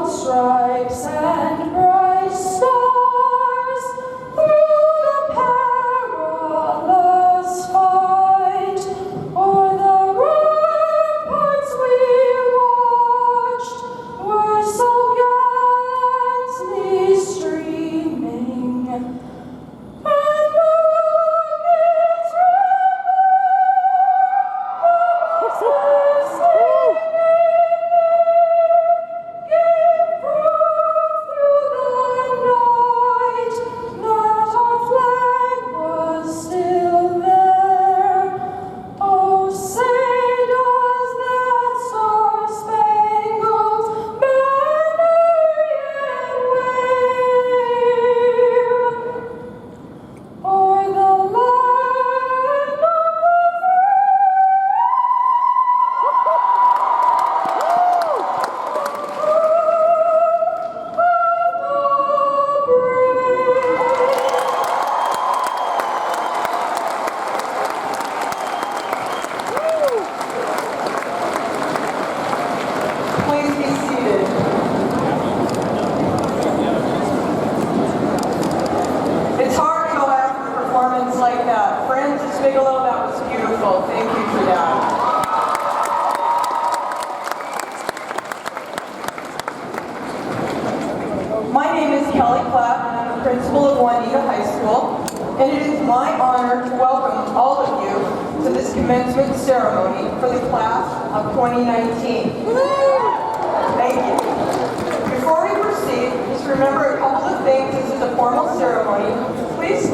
on stripes and bright stars through the perilous fight, o'er the ramparts we watched were so gallantly streaming, and the rockets principal of Juanita High School, and it is my honor to welcome all of you to this commencement ceremony for the class of 2019. Thank you. Before we proceed, just remember a couple of things. This is a formal ceremony. Please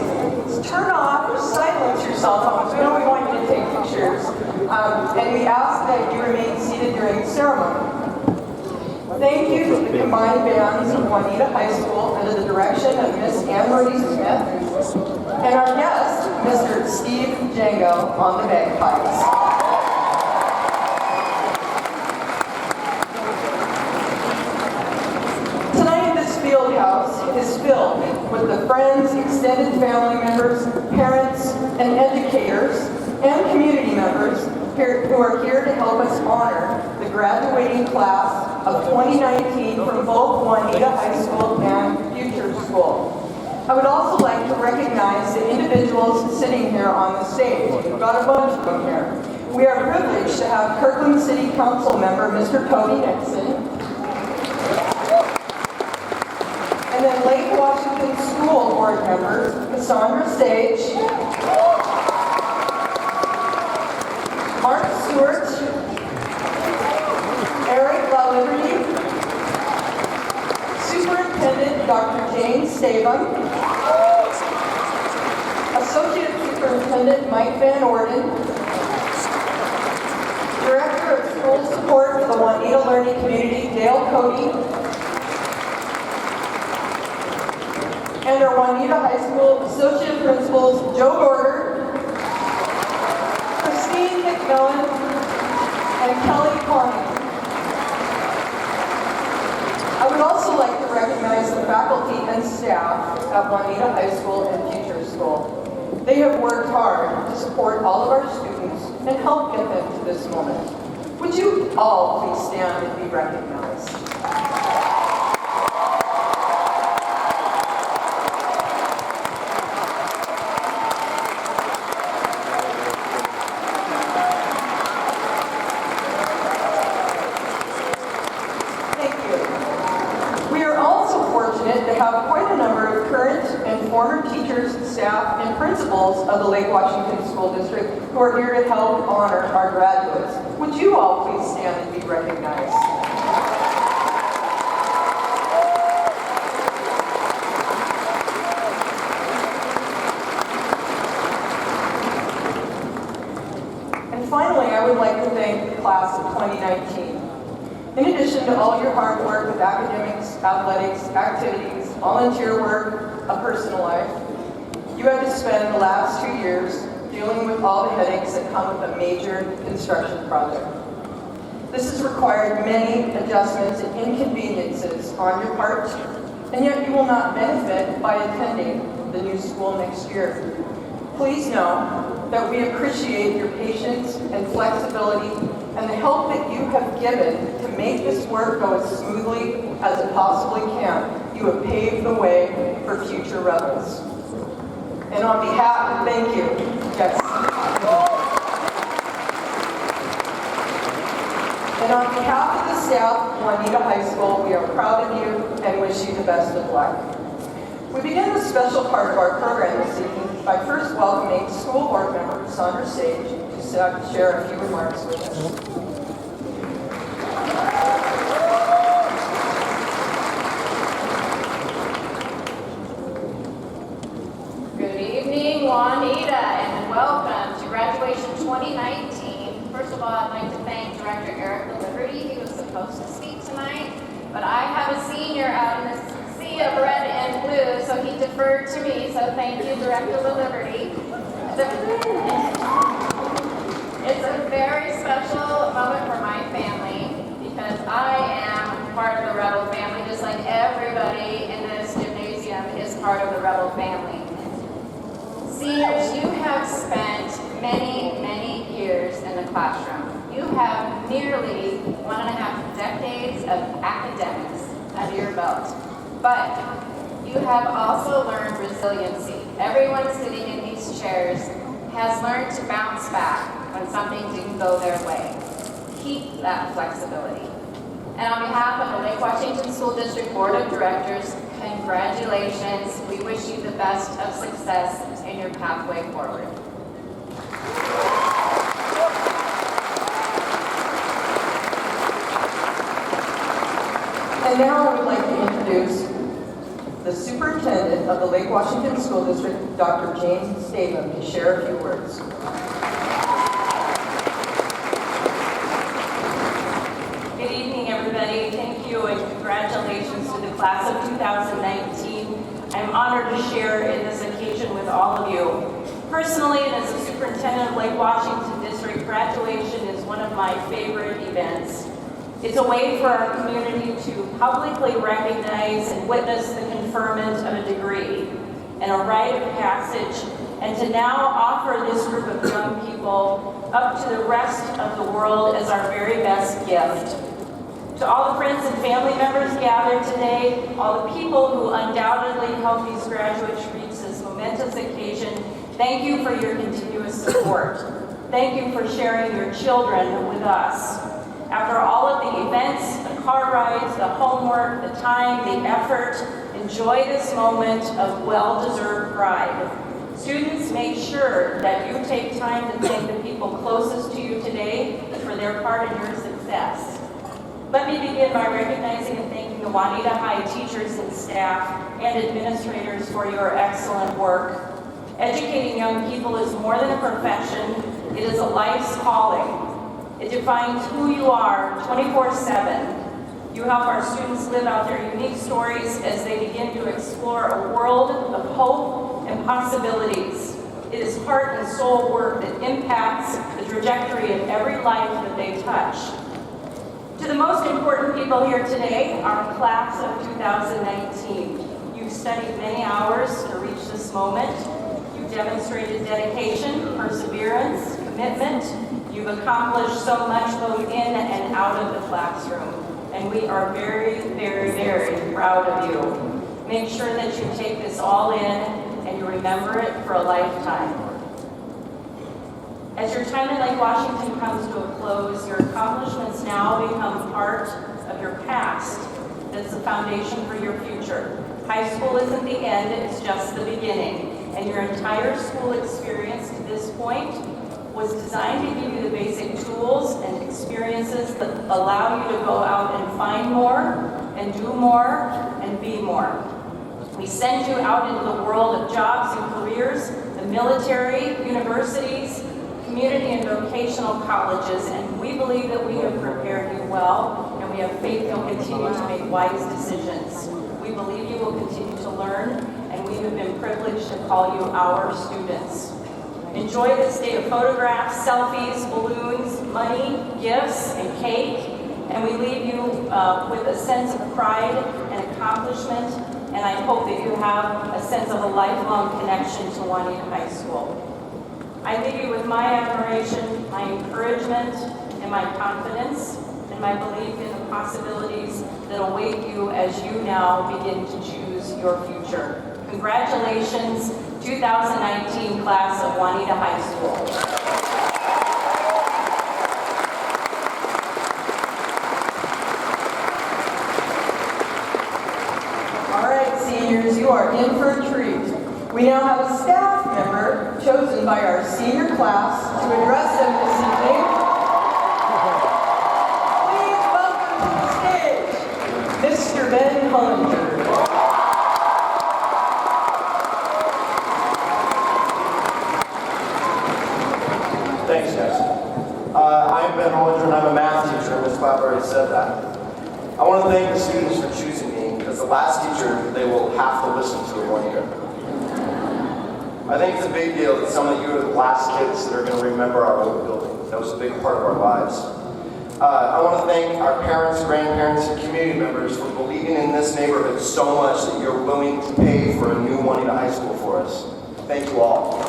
turn off or silence your cell phones. We don't want you to take pictures. And we ask that you remain seated during the ceremony. Thank you to the combined bands of Juanita High School under the direction of Miss Anne-Marie Smith and our guest, Mr. Steve Django, on the bagpipes. Tonight, this field house is filled with the friends, extended family members, parents, and educators, and community members who are here to help us honor the graduating class of 2019 from both Juanita High School and Future School. I would also like to recognize the individuals sitting here on the stage. We've got a bunch of them here. We are privileged to have Kirkland City Council member Mr. Cody Nixon, and then Lake Washington School Board member Cassandra Sage, Mark Stewart, Eric LaLiberty, Superintendent Dr. Jane Stavum, Associate Superintendent Mike Van Orden, Director of School Support for the Juanita Learning Community, Dale Cody, and our Juanita High School Associate Principals, Joe Gorder, Christine McMillan, and Kelly Conning. I would also like to recognize the faculty and staff at Juanita High School and Future School. They have worked hard to support all of our students and help get them to this moment. Would you all please stand and be recognized? To have quite a number of current and former teachers, staff, and principals of the Lake Washington School District who are here to help honor our graduates. Would you all please stand and be recognized? And finally, I would like to thank the class of 2019. In addition to all your hard work with academics, athletics, activities, volunteer work, a personal life, you had to spend the last 2 years dealing with all the headaches that come with a major construction project. This has required many adjustments and inconveniences on your part, and yet you will not benefit by attending the new school next year. Please know that we appreciate your patience and flexibility and the help that you have given to make this work go as smoothly as it possibly can. You have paved the way for future rebels. And on behalf, thank you. Yes. And on behalf of the staff of Juanita High School, we are proud of you and wish you the best of luck. We begin the special part of our program this evening by first welcoming school board member Sandra Sage to share a few remarks with us. Good evening, Juanita, and welcome to Graduation 2019. First of all, I'd like to thank Director Eric Liberty. He was supposed to speak tonight, but I have a senior out in the sea of red and blue, so he deferred to me, so thank you, Director Liberty. It's a very special moment for my family because I am part of the Rebel family, just like everybody in this gymnasium is part of the Rebel family. Seniors, you have spent many, many years in the classroom. You have nearly 1.5 decades of academics under your belt. But you have also learned resiliency. Everyone sitting in these chairs has learned to bounce back when something didn't go their way. Keep that flexibility. And on behalf of the Lake Washington School District Board of Directors, congratulations. We wish you the best of success in your pathway forward. And now I would like to introduce the superintendent of the Lake Washington School District, Dr. James Statham, to share a few words. Good evening, everybody. Thank you and congratulations to the class of 2019. I'm honored to share in this occasion with all of you. Personally, and as a superintendent of Lake Washington District, graduation is one of my favorite events. It's a way for our community to publicly recognize and witness the conferment of a degree and a rite of passage, and to now offer this group of young people up to the rest of the world as our very best gift. To all the friends and family members gathered today, all the people who undoubtedly helped these graduates reach this momentous occasion, thank you for your continuous support. Thank you for sharing your children with us. After all of the events, the car rides, the homework, the time, the effort, enjoy this moment of well-deserved pride. Students, make sure that you take time to thank the people closest to you today for their part in your success. Let me begin by recognizing and thanking the Juanita High teachers and staff and administrators for your excellent work. Educating young people is more than a profession, it is a life's calling. It defines who you are 24/7. You help our students live out their unique stories as they begin to explore a world of hope and possibilities. It is heart and soul work that impacts the trajectory of every life that they touch. To the most important people here today, our class of 2019. You've studied many hours to reach this moment. You've demonstrated dedication, perseverance, commitment. You've accomplished so much both in and out of the classroom, and we are very, very, very proud of you. Make sure that you take this all in and you remember it for a lifetime. As your time in Lake Washington comes to a close, your accomplishments now become part of your past. That's the foundation for your future. High school isn't the end, it's just the beginning, and your entire school experience to this point was designed to give you the basic tools and experiences that allow you to go out and find more, and do more, and be more. We send you out into the world of jobs and careers, the military, universities, community and vocational colleges, and we believe that we have prepared you well, and we have faith you'll continue to make wise decisions. We believe you will continue to learn, and we have been privileged to call you our students. Enjoy this day of photographs, selfies, balloons, money, gifts, and cake, and we leave you with a sense of pride and accomplishment, and I hope that you have a sense of a lifelong connection to Juanita High School. I leave you with my admiration, my encouragement, and in my confidence and my belief in the possibilities that await you as you now begin to choose your future. Congratulations, 2019 class of Juanita High School. Seniors, you are in for a treat. We now have a staff member chosen by our senior class to address them this evening. Please welcome to the stage, Mr. Ben Hollinger. Thanks, guys. I'm Ben Hollinger and I'm a math teacher. Ms. Clapp already said that. I want to thank the students for choosing me. As the last teacher, they will have to listen to Juanita. I think it's a big deal that some of you are the last kids that are going to remember our old building. That was a big part of our lives. I want to thank our parents, grandparents, and community members for believing in this neighborhood so much that you're willing to pay for a new Juanita High School for us. Thank you all.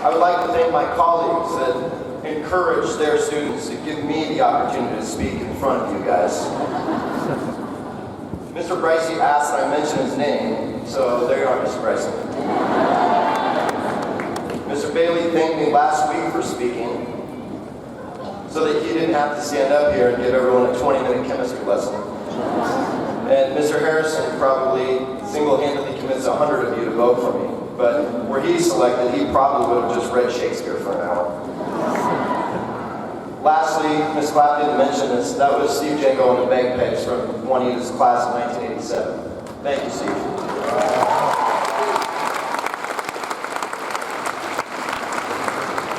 I would like to thank my colleagues that encourage their students to give me the opportunity to speak in front of you guys. Mr. Bricey asked that I mention his name, so there you are, Mr. Bricey. Mr. Bailey thanked me last week for speaking, so that he didn't have to stand up here and give everyone a 20-minute chemistry lesson. And Mr. Harrison probably single-handedly convinced 100 of you to vote for me, but were he selected, he probably would have just read Shakespeare for an hour. Lastly, Ms. Clapp didn't mention this, that was Steve Jango on the bagpipes from Juanita's class of 1987. Thank you, Steve.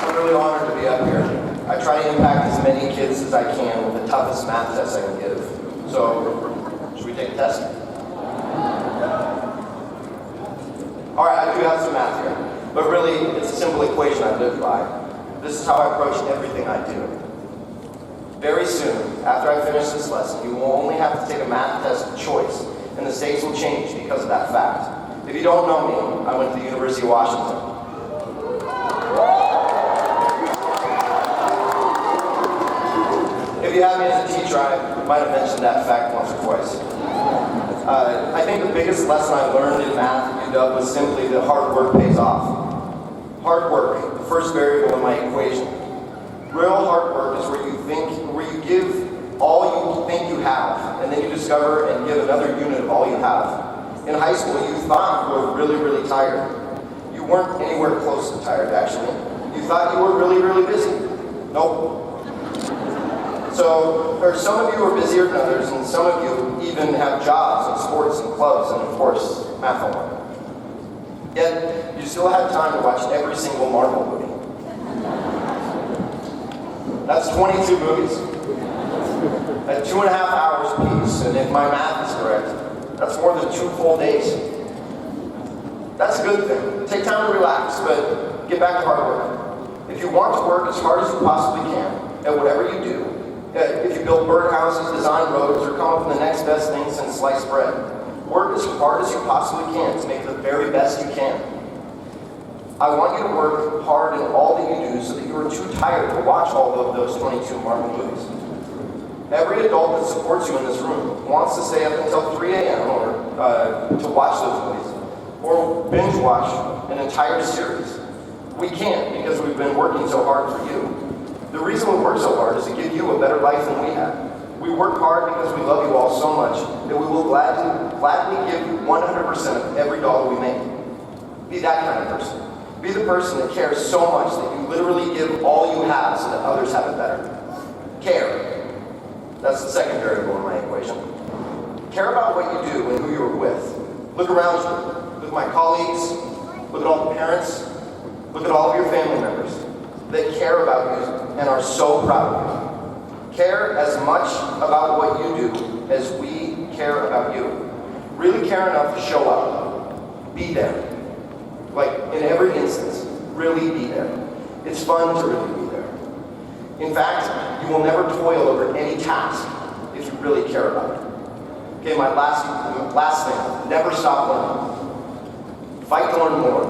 I'm really honored to be up here. I try to impact as many kids as I can with the toughest math test I can give. So, should we take a test? All right, I do have some math here, but really, it's a simple equation I live by. This is how I approach everything I do. Very soon, after I finish this lesson, you will only have to take a math test of choice, and the stakes will change because of that fact. If you don't know me, I went to the University of Washington. If you have me as a teacher, I might have mentioned that fact once or twice. I think the biggest lesson I learned in math at UW was simply that hard work pays off. Hard work, the first variable in my equation. Real hard work is where you give all you think you have, and then you discover and give another unit of all you have. In high school, you thought you were really, really tired. You weren't anywhere close to tired, actually. You thought you were really, really busy. Nope. So, some of you are busier than others, and some of you even have jobs and sports and clubs, and of course, math homework. Yet, you still have time to watch every single Marvel movie. That's 22 movies at 2.5 hours apiece, and if my math is correct, that's more than 2 full days. That's a good thing. Take time to relax, but get back to hard work. If you want to work as hard as you possibly can at whatever you do, if you build birdhouses, design roads, or come up with the next best thing since sliced bread, work as hard as you possibly can to make the very best you can. I want you to work hard in all that you do so that you are too tired to watch all of those 22 Marvel movies. Every adult that supports you in this room wants to stay up until 3 a.m. or to watch those movies, or binge watch an entire series. We can't because we've been working so hard for you. The reason we work so hard is to give you a better life than we had. We work hard because we love you all so much that we will gladly give you 100% of every dollar we make. Be that kind of person. Be the person that cares so much that you literally give all you have so that others have it better. Care. That's the second variable in my equation. Care about what you do and who you're with. Look around you. Look at my colleagues. Look at all the parents. Look at all of your family members that care about you and are so proud of you. Care as much about what you do as we care about you. Really care enough to show up. Be there. Like, in every instance, really be there. It's fun to really be there. In fact, you will never toil over any task if you really care about it. Okay, my last thing, never stop learning. Fight to learn more.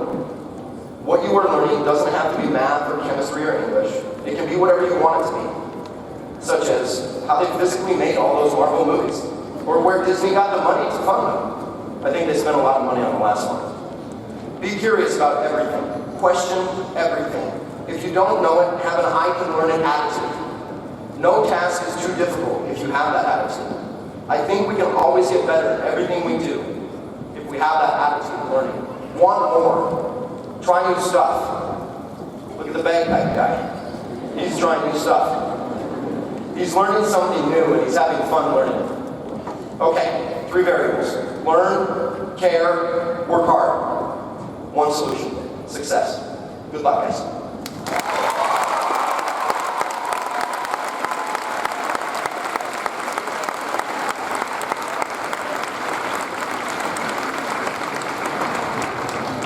What you are learning doesn't have to be math or chemistry or English. It can be whatever you want it to be, such as how they physically made all those Marvel movies, or where Disney got the money to fund them. I think they spent a lot of money on the last one. Be curious about everything. Question everything. If you don't know it, have an I can learn it attitude. No task is too difficult if you have that attitude. I think we can always get better at everything we do if we have that attitude of learning. Want more. Try new stuff. Look at the bagpipe guy. He's trying new stuff. He's learning something new and he's having fun learning it. Okay, 3 variables. Learn, care, work hard. One solution. Success. Good luck, guys.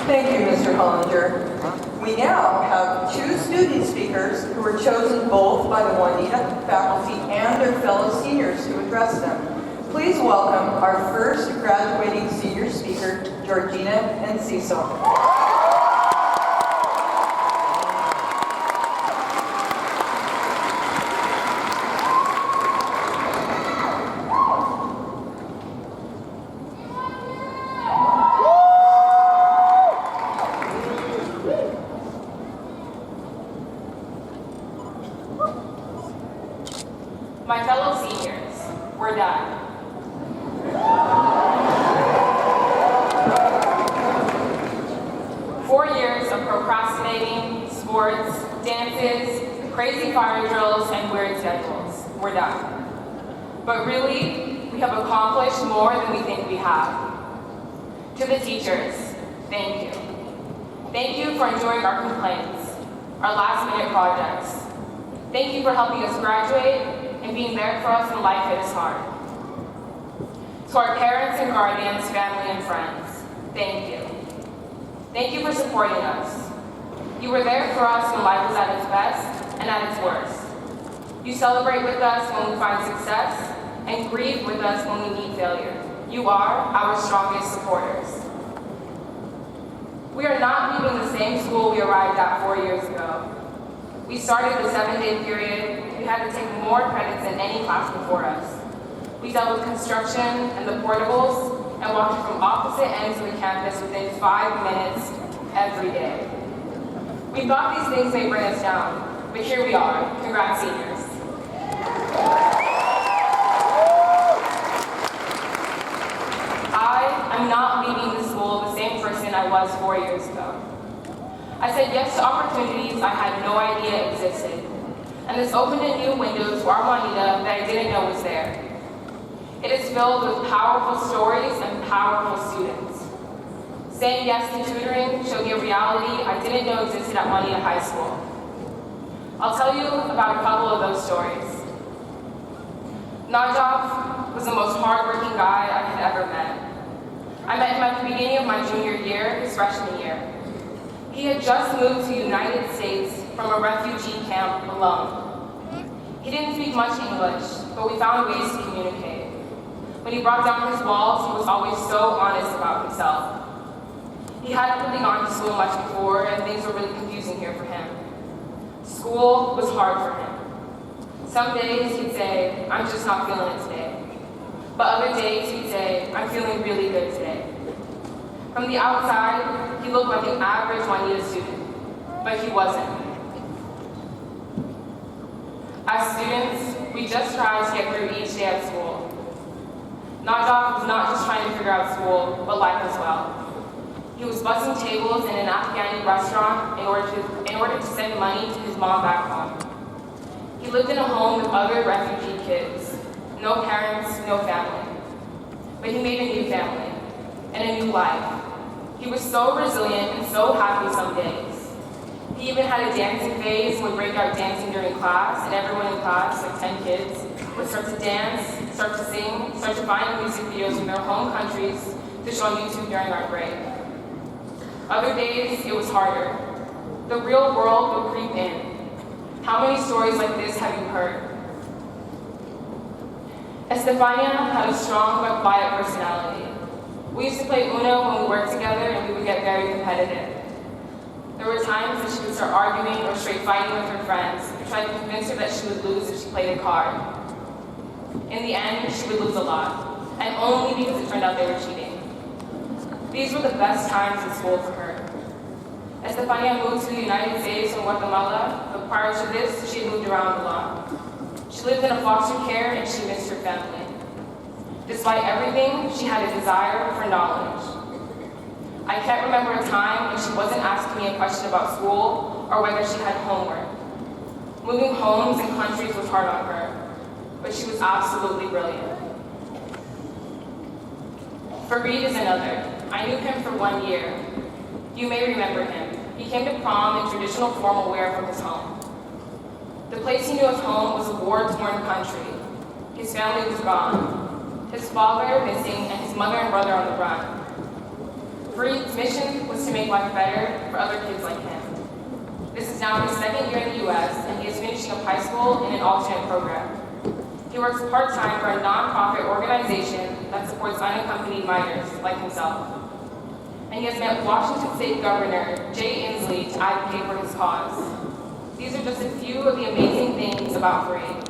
Thank you, Mr. Hollinger. We now have 2 student speakers who were chosen both by the Juanita faculty and their fellow seniors to address them. Please welcome our first graduating senior speaker, Georgina and Cecil. My fellow seniors, we're done. Of procrastinating, sports, dances, crazy fire drills, and weird schedules. We're done. But really, we have accomplished more than we think we have. To the teachers, thank you. Thank you for enduring our complaints, our last-minute projects. Thank you for helping us graduate and being there for us when life hit us hard. To our parents and guardians, family, and friends, thank you. Thank you for supporting us. You were there for us when life was at its best and at its worst. You celebrate with us when we find success and grieve with us when we meet failure. You are our strongest supporters. We are not leaving the same school we arrived at 4 years ago. We started the 7-day period. We had to take more credits than any class before us. We dealt with construction and the portables, and walked from opposite ends of the campus within 5 minutes every day. We thought these things may bring us down, but here we are. Congrats, seniors. I am not leaving the school the same person I was 4 years ago. I said yes to opportunities I had no idea existed, and this opened a new window to our Juanita that I didn't know was there. It is filled with powerful stories and powerful students. Saying yes to tutoring showed me a reality I didn't know existed at Juanita High School. I'll tell you about a couple of those stories. Najaf was the most hardworking guy I had ever met. I met him at the beginning of my junior year, his freshman year. He had just moved to the United States from a refugee camp alone. He didn't speak much English, but we found ways to communicate. When he brought down his walls, he was always so honest about himself. He hadn't really gone to school much before, and things were really confusing here for him. School was hard for him. Some days he'd say, I'm just not feeling it today. But other days he'd say, I'm feeling really good today. From the outside, he looked like an average Juanita student, but he wasn't. As students, we just tried to get through each day at school. Najaf was not just trying to figure out school, but life as well. He was bussing tables in an Afghani restaurant in order to send money to his mom back home. He lived in a home with other refugee kids. No parents, no family. But he made a new family and a new life. He was so resilient and so happy some days. He even had a dancing phase and would break out dancing during class, and everyone in class, like 10 kids, would start to dance, start to sing, start to find music videos from their home countries to show on YouTube during our break. Other days, it was harder. The real world would creep in. How many stories like this have you heard? Estefania had a strong but quiet personality. We used to play Uno when we worked together, and we would get very competitive. There were times that she would start arguing or straight fighting with her friends who tried to convince her that she would lose if she played a card. In the end, she would lose a lot, and only because it turned out they were cheating. These were the best times in school for her. Estefania moved to the United States from Guatemala, but prior to this, she had moved around a lot. She lived in a foster care and she missed her family. Despite everything, she had a desire for knowledge. I can't remember a time when she wasn't asking me a question about school or whether she had homework. Moving homes and countries was hard on her, but she was absolutely brilliant. Fareed is another. I knew him for 1 year. You may remember him. He came to prom in traditional formal wear from his home. The place he knew as home was a war-torn country. His family was gone. His father missing and his mother and brother on the run. Fareed's mission was to make life better for other kids like him. This is now his second year in the U.S. and he is finishing up high school in an alternate program. He works part-time for a non-profit organization that supports unaccompanied minors like himself. And he has met Washington State Governor Jay Inslee to advocate for his cause. These are just a few of the amazing things about Fareed.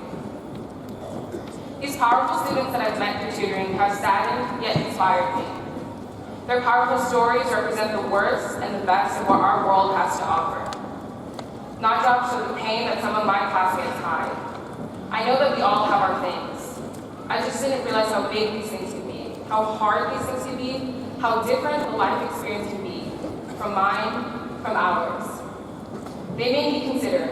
These powerful students that I've met through tutoring have saddened yet inspired me. Their powerful stories represent the worst and the best of what our world has to offer. Not jobs show the pain that some of my classmates hide. I know that we all have our things. I just didn't realize how big these things can be, how hard these things can be, how different the life experience can be from mine, from ours. They made me consider,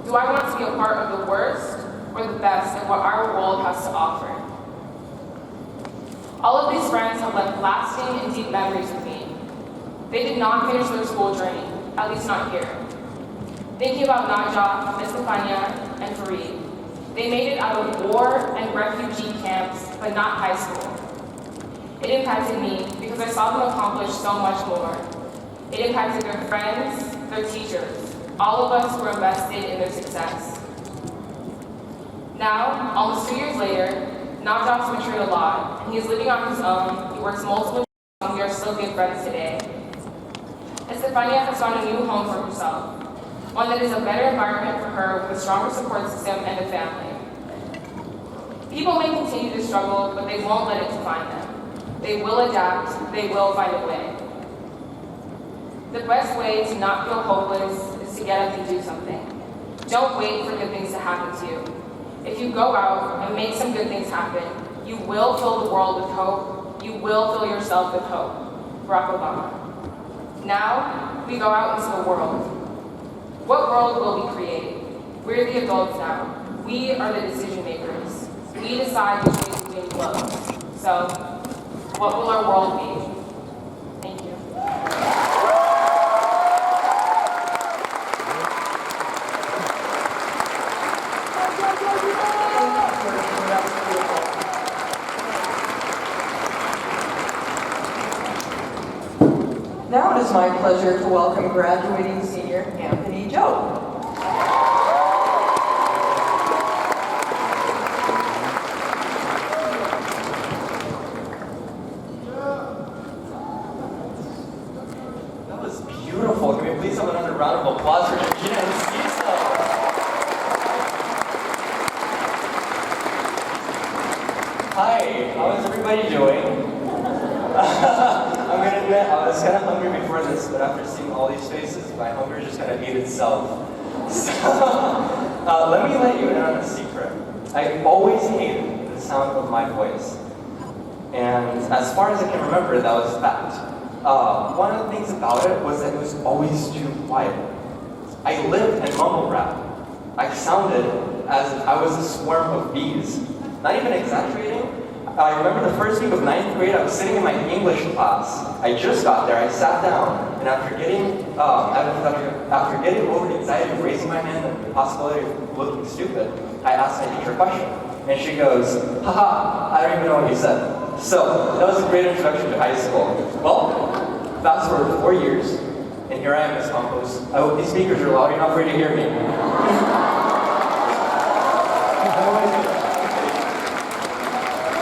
do I want to be a part of the worst or the best of what our world has to offer? All of these friends have left lasting and deep memories with me. They did not finish their school journey, at least not here. Thinking about Najah, Estefania, and Fareed, they made it out of war and refugee camps, but not high school. It impacted me because I saw them accomplish so much more. It impacted their friends, their teachers, all of us who were invested in their success. Now, almost 2 years later, Najah's matured a lot, and he is living on his own. He works multiple jobs, and we are still good friends today. Estefania has found a new home for herself, one that is a better environment for her with a stronger support system and a family. People may continue to struggle, but they won't let it define them. They will adapt, they will find a way. The best way to not feel hopeless is to get up and do something. Don't wait for good things to happen to you. If you go out and make some good things happen, you will fill the world with hope. You will fill yourself with hope. Barack Obama. Now, we go out into the world. What world will we create? We're the adults now. We are the decision makers. We decide which way the wind blows. So, what will our world be? Thank you. Now it is my pleasure to welcome graduating senior Anthony Joe. That was beautiful. Can we please have another round of applause for Juanita and Cecil? Hi, how is everybody doing? I'm gonna admit, I was kind of hungry before this, but after seeing all these faces, my hunger just kind of ate itself. So, let me let you in on a secret. I always hated the sound of my voice. And as far as I can remember, that was fact. One of the things about it was that it was always too quiet. I lived in mumble rap. I sounded as if I was a swarm of bees. Not even exaggerating. I remember the first week of 9th grade, I was sitting in my English class. I just got there, I sat down, and after getting over the anxiety of raising my hand and the possibility of looking stupid, I asked my teacher a question. And she goes, haha, I don't even know what you said. So, that was a great introduction to high school. Well, fast forward 4 years, and here I am as compost. I hope these speakers are loud enough for you to hear me.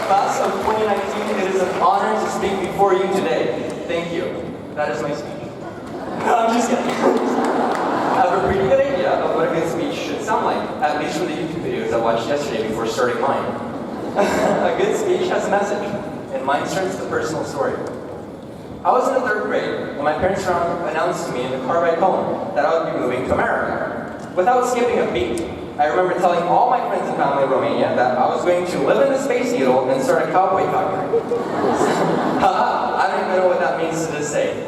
Class of 2019, it is an honor to speak before you today. Thank you. That is my speech. No, I'm just kidding. at least from the YouTube videos I watched yesterday before starting mine. A good speech has a message, and mine starts the personal story. I was in the 3rd grade when my parents announced to me in the car ride home that I would be moving to America. Without skipping a beat, I remember telling all my friends and family in Romania that I was going to live in the Space Needle and start a cowboy factory. I don't even know what that means to this day.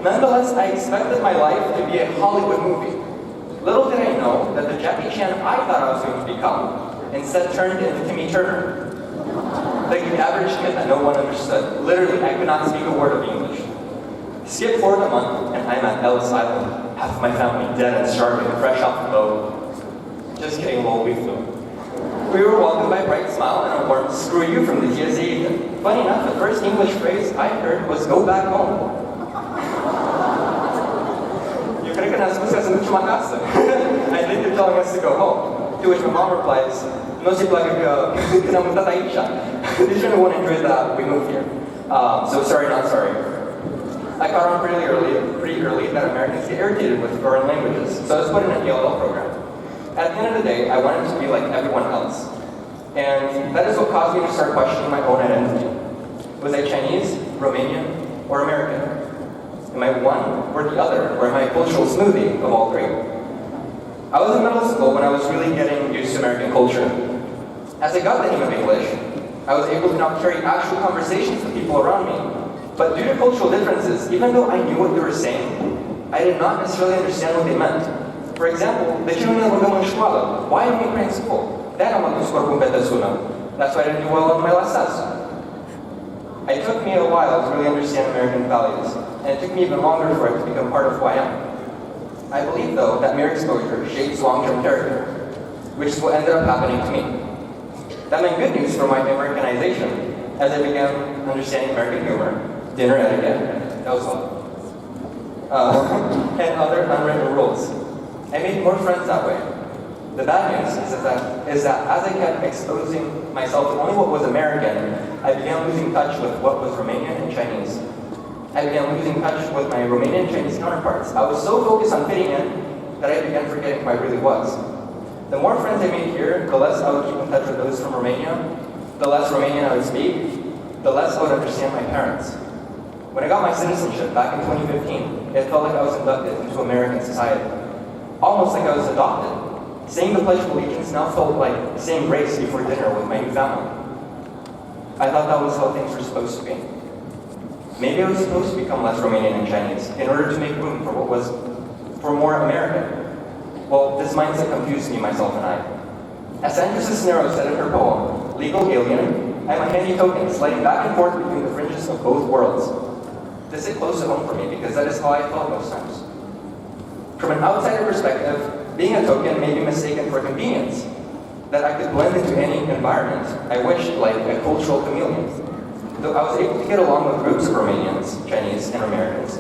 Nonetheless, I expected my life to be a Hollywood movie. Little did I know that the Jackie Chan I thought I was going to become instead turned into Timmy Turner. Like the average kid that no one understood. Literally, I could not speak a word of English. Skip forward a month, and I'm at Ellis Island. Half of my family dead and starving, fresh off the boat. Just kidding, lol, we flew. We were welcomed by a bright smile and a warm "screw you" from the TSA agent. Funny enough, the first English phrase I heard was "go back home." Yo creo que nos hace mucho más caso. I think they're telling us to go home. To which my mom replies, "No se plague que na mutata isha." They shouldn't want to enjoy that we moved here. So sorry, not sorry. I caught on pretty early that Americans get irritated with foreign languages, so I was put in a ELL program. At the end of the day, I wanted to be like everyone else. And that is what caused me to start questioning my own identity. Was I Chinese, Romanian, or American? Am I one or the other, or am I a cultural smoothie of all three? I was in middle school when I was really getting used to American culture. As I got the hang of English, I was able to now carry actual conversations with people around me. But due to cultural differences, even though I knew what they were saying, I did not necessarily understand what they meant. For example, de ce nu ne rugăm în școală? Why am I in school? De-aia am adus corpul în bete sună. That's why I didn't do well on my last test. It took me a while to really understand American values, and it took me even longer for it to become part of who I am. I believe, though, that mere exposure shapes long-term character, which is what ended up happening to me. That meant good news for my Americanization, as I began understanding American humor, dinner etiquette, that was all, and other unwritten rules. I made more friends that way. The bad news is that as I kept exposing myself to only what was American, I began losing touch with what was Romanian and Chinese. I began losing touch with my Romanian and Chinese counterparts. I was so focused on fitting in that I began forgetting who I really was. The more friends I made here, the less I would keep in touch with those from Romania, the less Romanian I would speak, the less I would understand my parents. When I got my citizenship back in 2015, it felt like I was inducted into American society. Almost like I was adopted. Saying the Pledge of Allegiance now felt like saying grace before dinner with my new family. I thought that was how things were supposed to be. Maybe I was supposed to become less Romanian and Chinese in order to make room for more American. Well, this mindset confused me, myself, and I. As Sandra Cisneros said in her poem, "Legal Alien," I'm a handy token sliding back and forth between the fringes of both worlds. This hit close to home for me because that is how I felt most times. From an outsider perspective, being a token may be mistaken for convenience, that I could blend into any environment I wished, like a cultural chameleon. Though I was able to get along with groups of Romanians, Chinese, and Americans,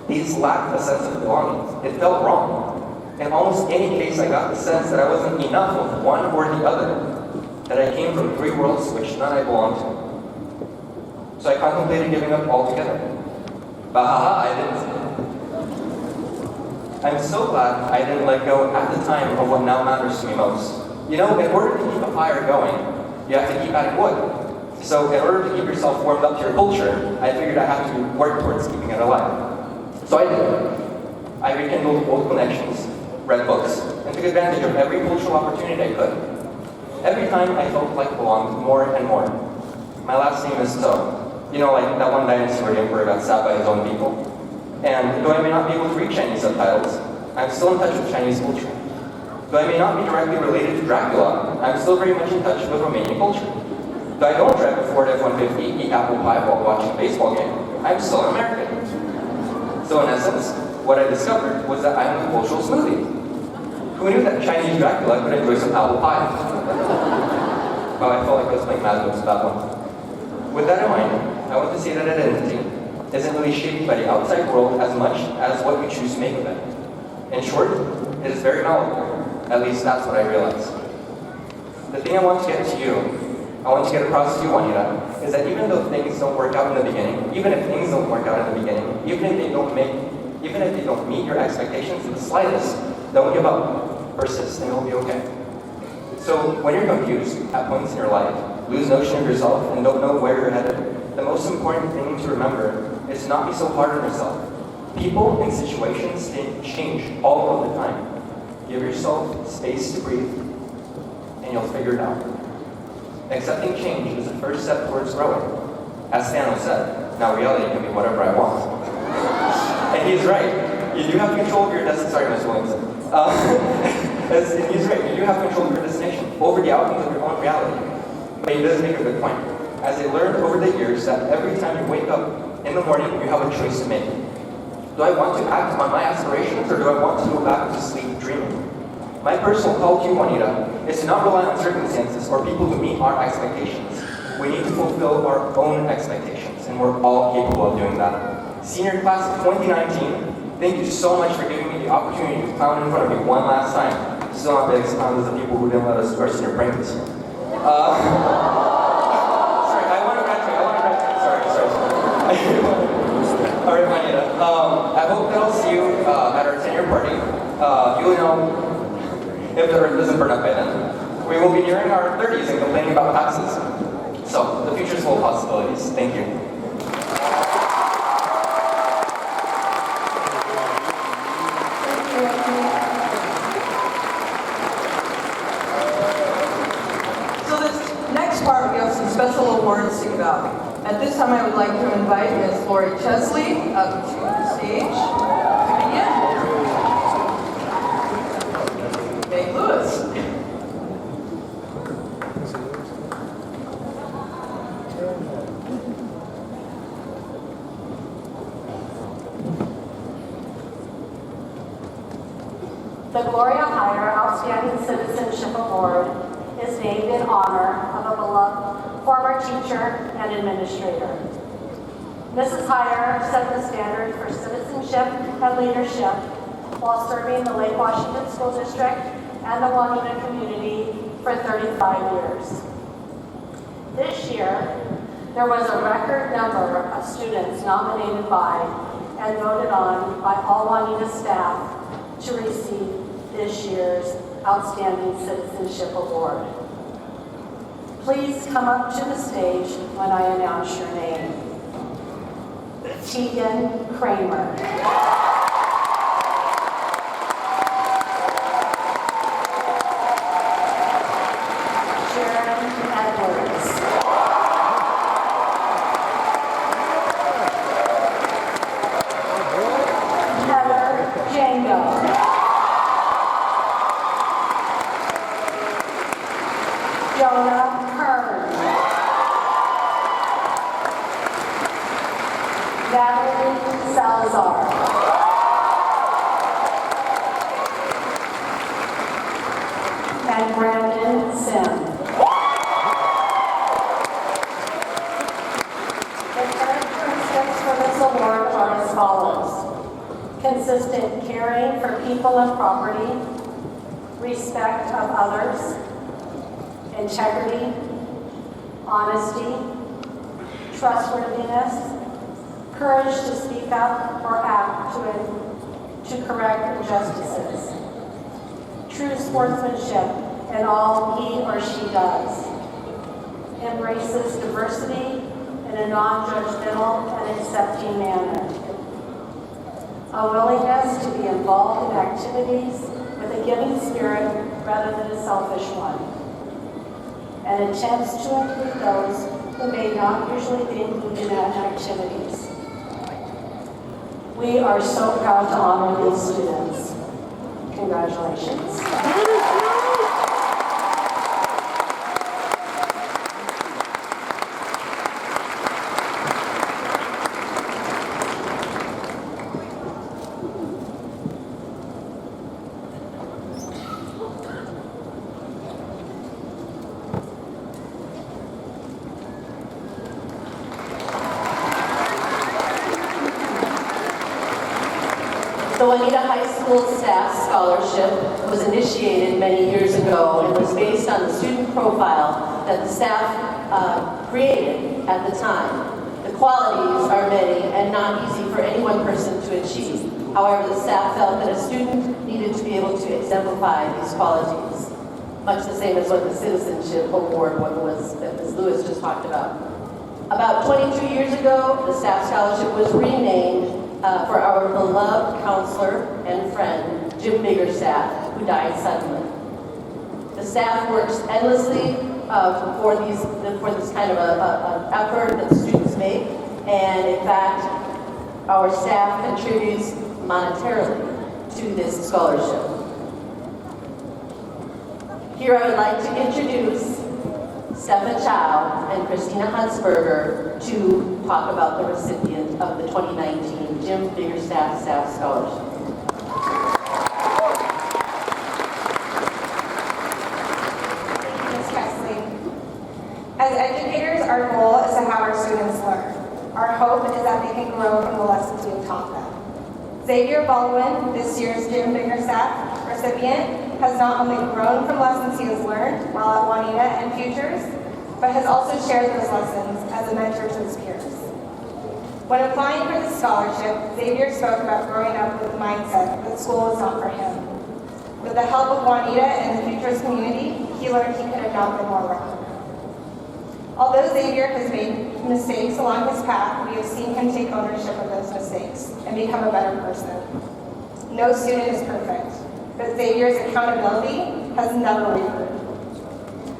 these lacked a sense of belonging. It felt wrong. In almost any case, I got the sense that I wasn't enough of one or the other, that I came from three worlds which none I belonged to. So I contemplated giving up altogether. But haha, I didn't. I'm so glad I didn't let go at the time of what now matters to me most. You know, in order to keep a fire going, you have to keep adding wood. So in order to keep yourself warmed up to your culture, I figured I have to work towards keeping it alive. So I did. I rekindled old connections, read books, and took advantage of every cultural opportunity I could. Every time I felt like I belonged more and more. My last name is To. You know, like that one dynasty where the emperor got stabbed by his own people. And though I may not be able to read Chinese subtitles, I'm still in touch with Chinese culture. Though I may not be directly related to Dracula, I'm still very much in touch with Romanian culture. Though I don't drive a Ford F-150, eat apple pie while watching a baseball game, I'm still an American. So in essence, what I discovered was that I'm a cultural smoothie. Who knew that Chinese Dracula could enjoy some apple pie? Wow, I felt like I was playing Mad Libs with that one. With that in mind, I want to say that identity isn't really shaped by the outside world as much as what you choose to make of it. In short, it is very malleable. At least that's what I realized. The thing I want to get to you, I want to get across to you, Juanita, is that even though things don't work out in the beginning, even if things don't work out in the beginning, even if they don't meet your expectations in the slightest, don't give up. persist, and you'll be okay. So when you're confused at points in your life, lose notion of yourself, and don't know where you're headed, the most important thing to remember is to not be so hard on yourself. People and situations change all of the time. Give yourself space to breathe, and you'll figure it out. Accepting change is the first step towards growing. As Thanos said, now reality can be whatever I want. And he's right. You do have control of your destination. Sorry, Ms. Williamson. And he's right. You do have control of your destination over the outcomes of your own reality. But he does make a good point. As I learned over the years that every time you wake up in the morning, you have a choice to make. Do I want to act on my aspirations, or do I want to go back to sleep dreaming? My personal call to you, Juanita, is to not rely on circumstances or people who meet our expectations. We need to fulfill our own expectations, and we're all capable of doing that. Senior class of 2019, thank you so much for giving me the opportunity to clown in front of you one last time. Still not big clowns as the people who didn't let us do our senior prank this year. Sorry, I want to graduate. Sorry. All right, Juanita. I hope that I'll see you at our 10-year party. You'll know if the earth doesn't burn up by then. We will be nearing our 30s and complaining about taxes. So, the future's full of possibilities. Thank you. So this next part, we have some special awards to give out. At this time, I would like to invite Ms. Lori Chesley up to the stage to begin. St. Louis. The Gloria Hire Outstanding Citizenship Award is named in honor of a beloved former teacher and administrator. Mrs. Hire set the standard for citizenship and leadership while serving the Lake Washington School District and the Juanita community for 35 years. This year, there was a record number of students nominated by and voted on by all Juanita staff to receive this year's Outstanding Citizenship Award. Please come up to the stage when I announce your name. Tegan Kramer. Sharon Edwards. Heather Django. Jonah Kern. Natalie Salazar. And Brandon Sim. The characteristics for this award are as follows: consistent caring for people and property, respect of others, integrity, honesty, trustworthiness, courage to speak up or act to correct injustices, true sportsmanship in all he or she does, embraces diversity in a non-judgmental and accepting manner, a willingness to be involved in activities with a giving spirit rather than a selfish one, and attempts to include those who may not usually be included in activities. We are so proud to honor these students. Congratulations. The Juanita High School Staff Scholarship was initiated many years ago and was based on the student profile that the staff created at the time. The qualities are many and not easy for any one person to achieve. However, the staff felt that a student needed to be able to exemplify these qualities, much the same as what the citizenship award was that Ms. Lewis just talked about. About 22 years ago, the staff scholarship was renamed for our beloved counselor and friend, Jim Biggerstaff, who died suddenly. The staff works endlessly for this kind of an effort that the students make, and in fact, our staff contributes monetarily to this scholarship. Here I would like to introduce Stefan Chow and Christina Huntsberger to talk about the recipient of the 2019 Jim Biggerstaff Staff Scholarship. As educators, our goal is to have our students learn. Our hope is that they can grow from the lessons we've taught them. Xavier Baldwin, this year's Jim Biggerstaff recipient, has not only grown from lessons he has learned while at Juanita and Futures, but has also shared those lessons as a mentor to his peers. When applying for this scholarship, Xavier spoke about growing up with the mindset that school was not for him. With the help of Juanita and the Futures community, he learned he could have not been more wrong. Although Xavier has made mistakes along his path, we have seen him take ownership of those mistakes and become a better person. No student is perfect, but Xavier's accountability has never wavered.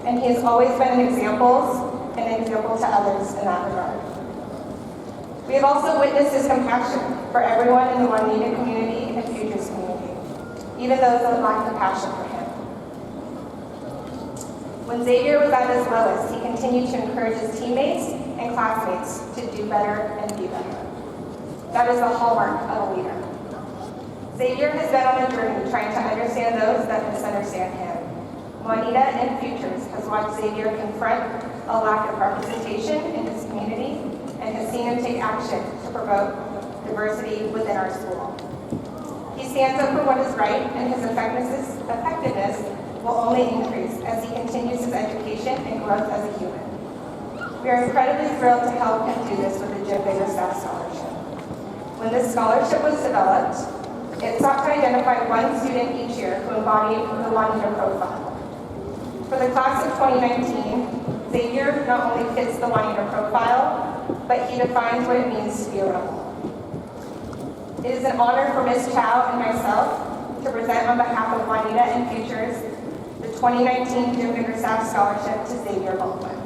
And he has always been an example to others in that regard. We have also witnessed his compassion for everyone in the Juanita community and Futures community, even those that lack compassion for him. When Xavier was at his lowest, he continued to encourage his teammates and classmates to do better and be better. That is the hallmark of a leader. Xavier has been on a journey trying to understand those that misunderstand him. Juanita and Futures has watched Xavier confront a lack of representation in his community and has seen him take action to promote diversity within our school. He stands up for what is right, and his effectiveness will only increase as he continues his education and growth as a human. We are incredibly thrilled to help him do this with the Jim Biggerstaff Scholarship. When this scholarship was developed, it sought to identify one student each year who embodied the Juanita profile. For the class of 2019, Xavier not only fits the Juanita profile, but he defines what it means to be a rebel. It is an honor for Ms. Chow and myself to present on behalf of Juanita and Futures the 2019 Jim Biggerstaff Scholarship to Xavier Baldwin.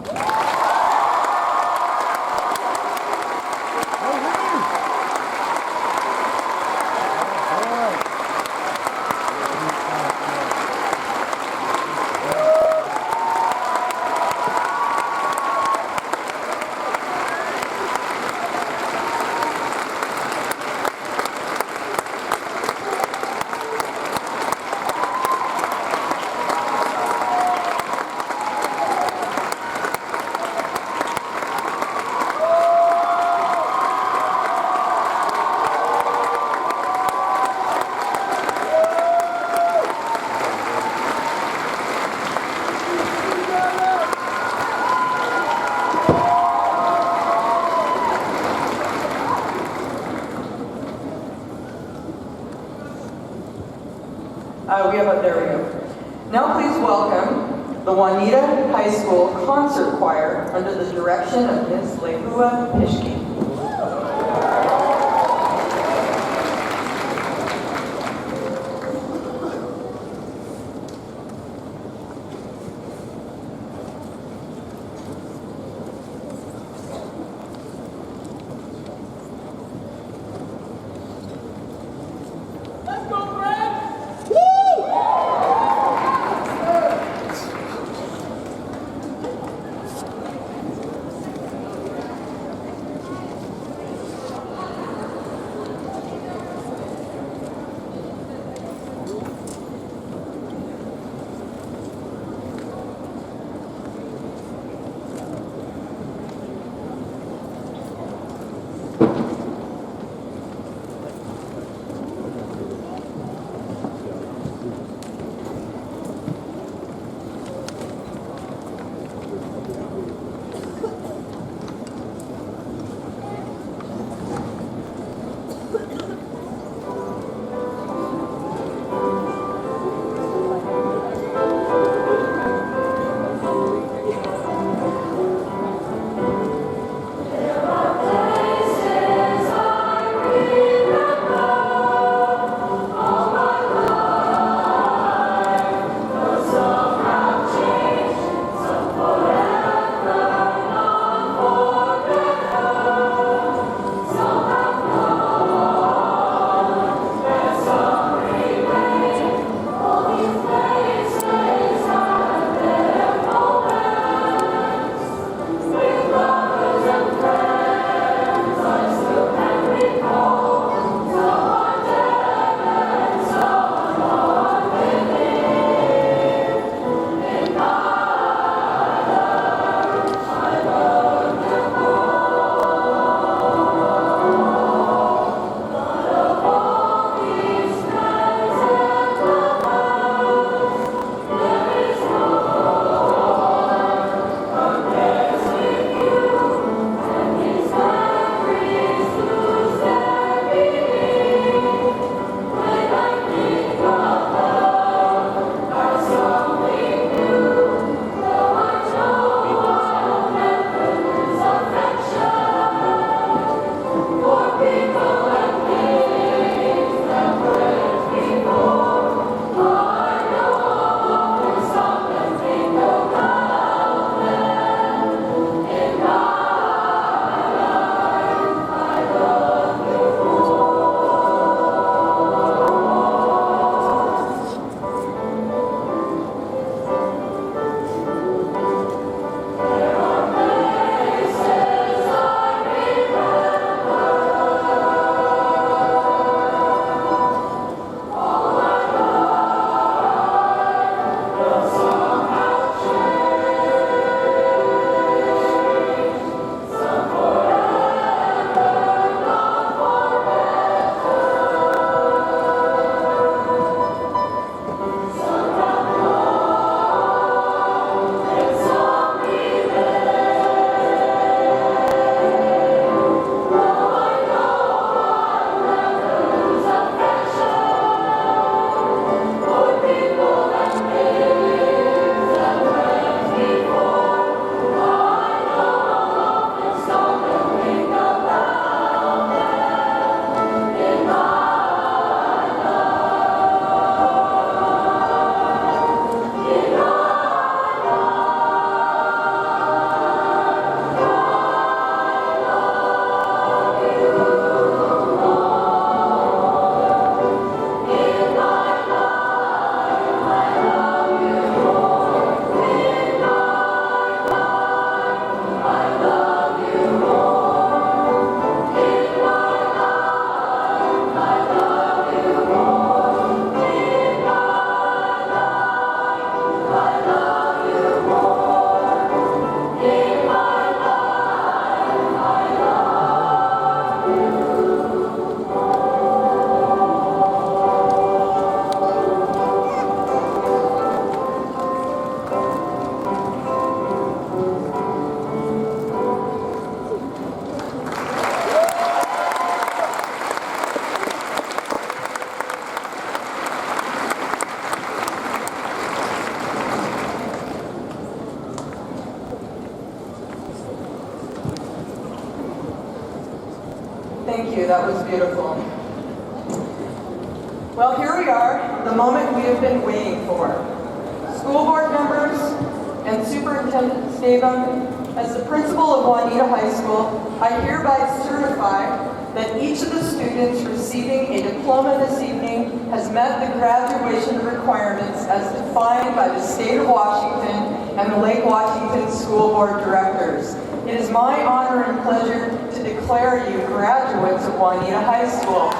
There we go. Now please welcome the Juanita High School Concert Choir under the direction of Ms. Lehua Pishke. Thank you, that was beautiful. Well, here we are, the moment we have been waiting for. School board members and Superintendent Stavum, as the principal of Juanita High School, I hereby certify that each of the students receiving a diploma this evening has met the graduation requirements as defined by the state of Washington and the Lake Washington School Board directors. It is my honor and pleasure to declare you graduates of Juanita High School.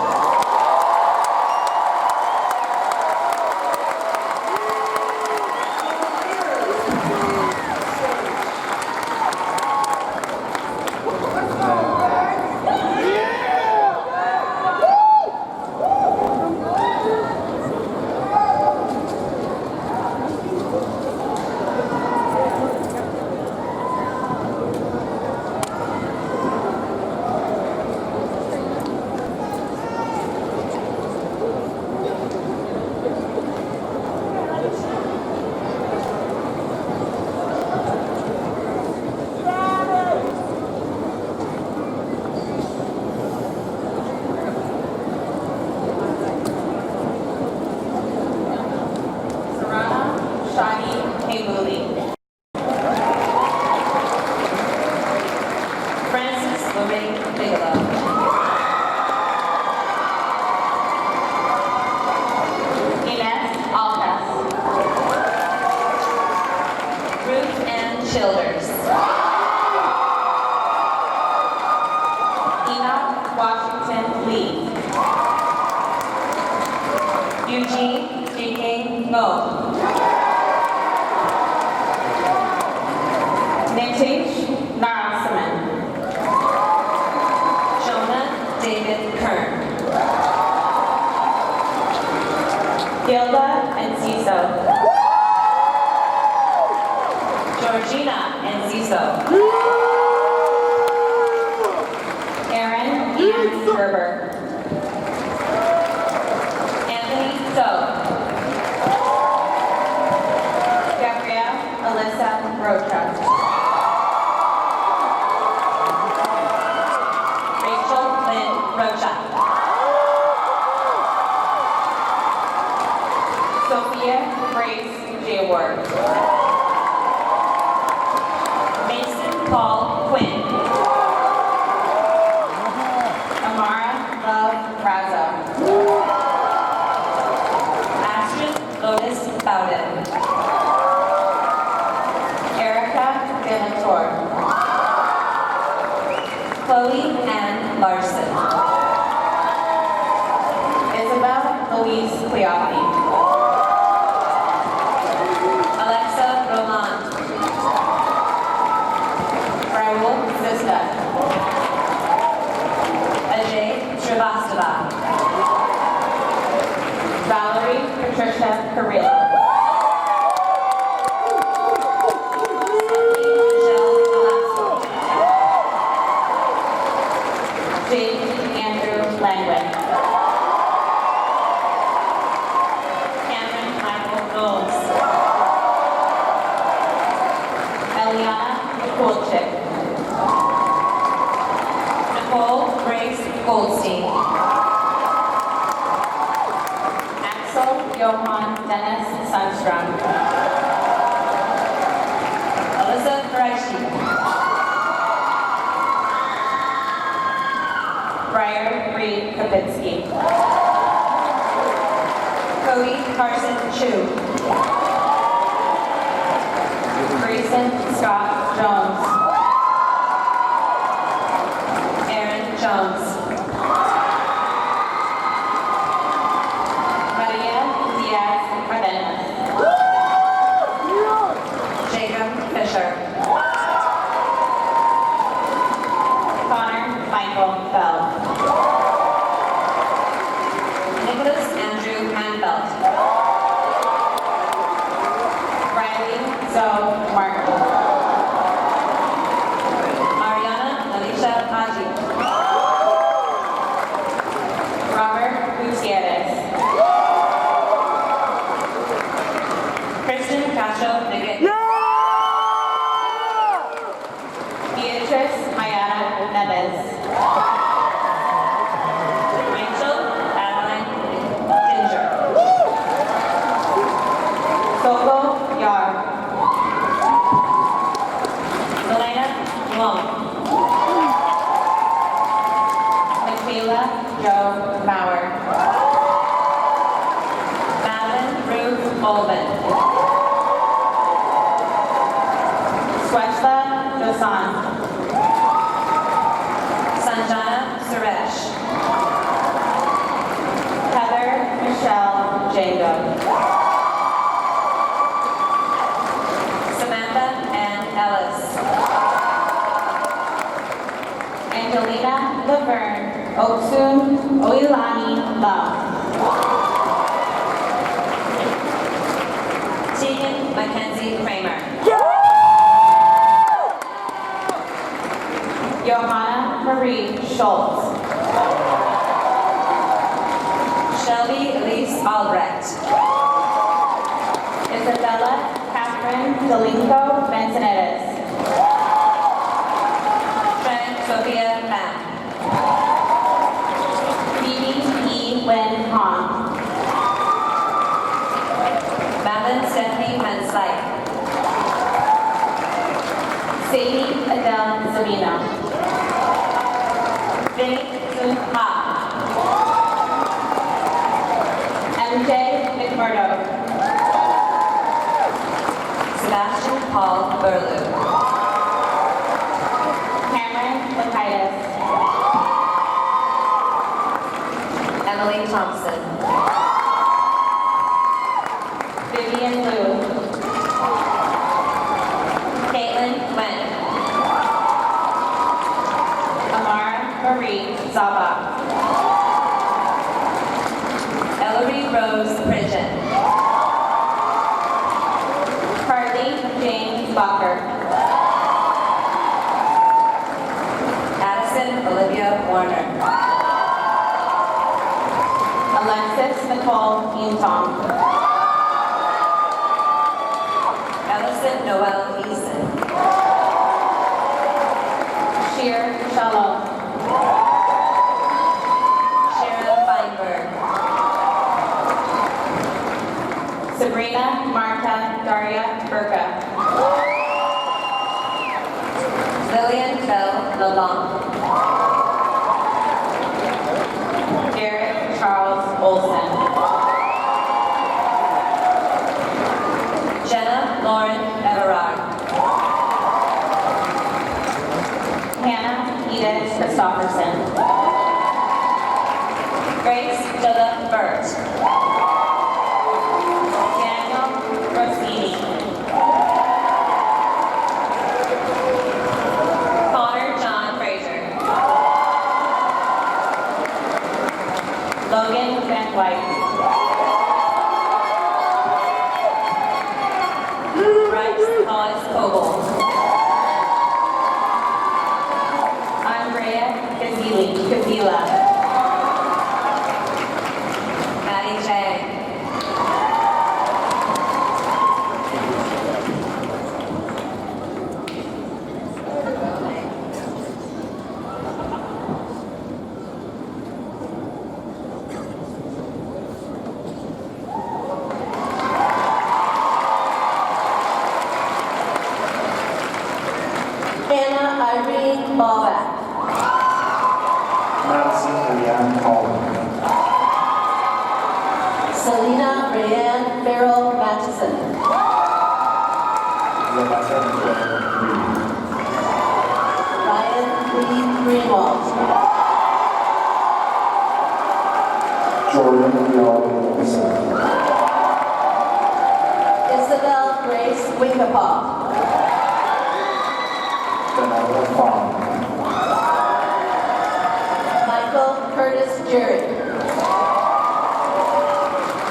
Hassan. Sanjana Suresh. Heather Michelle Jacob. Samantha Ann Ellis. Angelina Laverne Oksun Oilani Love. Tegan Mackenzie Kramer. Johanna Marie Schultz. Shelby Elise Albrecht. Isabella Catherine Delinco Bensonetis. Frank Sophia Pham. Phoebe E. Wen Han. Madeline Stephanie Manslight. Sadie Adele Zamino. Vinny Sun Ha. MJ McMurdo. Sebastian Paul Burlew. Cameron Lakaitis. Emily Thompson. Vivian Liu. Caitlin Wen. Amara Marie Zaba. Ellery Rose Pridgeon. Carly James Bucker. Addison Olivia Warner. Alexis Nicole Eintong. Ellison Noel Eason. Sheer Shalom. Sharon Feinberg. Sabrina Marta Daria Burka. Lillian Bell Lalonde. Derek Charles Olson. Jenna Lauren Everard. Hannah Edith Christofferson. Grace Philip Burt. Daniel Rossini. Connor John Fraser. Logan Van White. Bryce Hollis Coble. Andrea Kazila. Maddie Chang. Anna Irene Ballback. Madison Leanne Collins. Selena Rayanne Farrell Matheson. Rebecca Joanne Reed. Ryan Lee Greenwald. Jordan Leon Wilson. Isabel Grace Winkapaw. Vanessa Fong. Michael Curtis Jerry.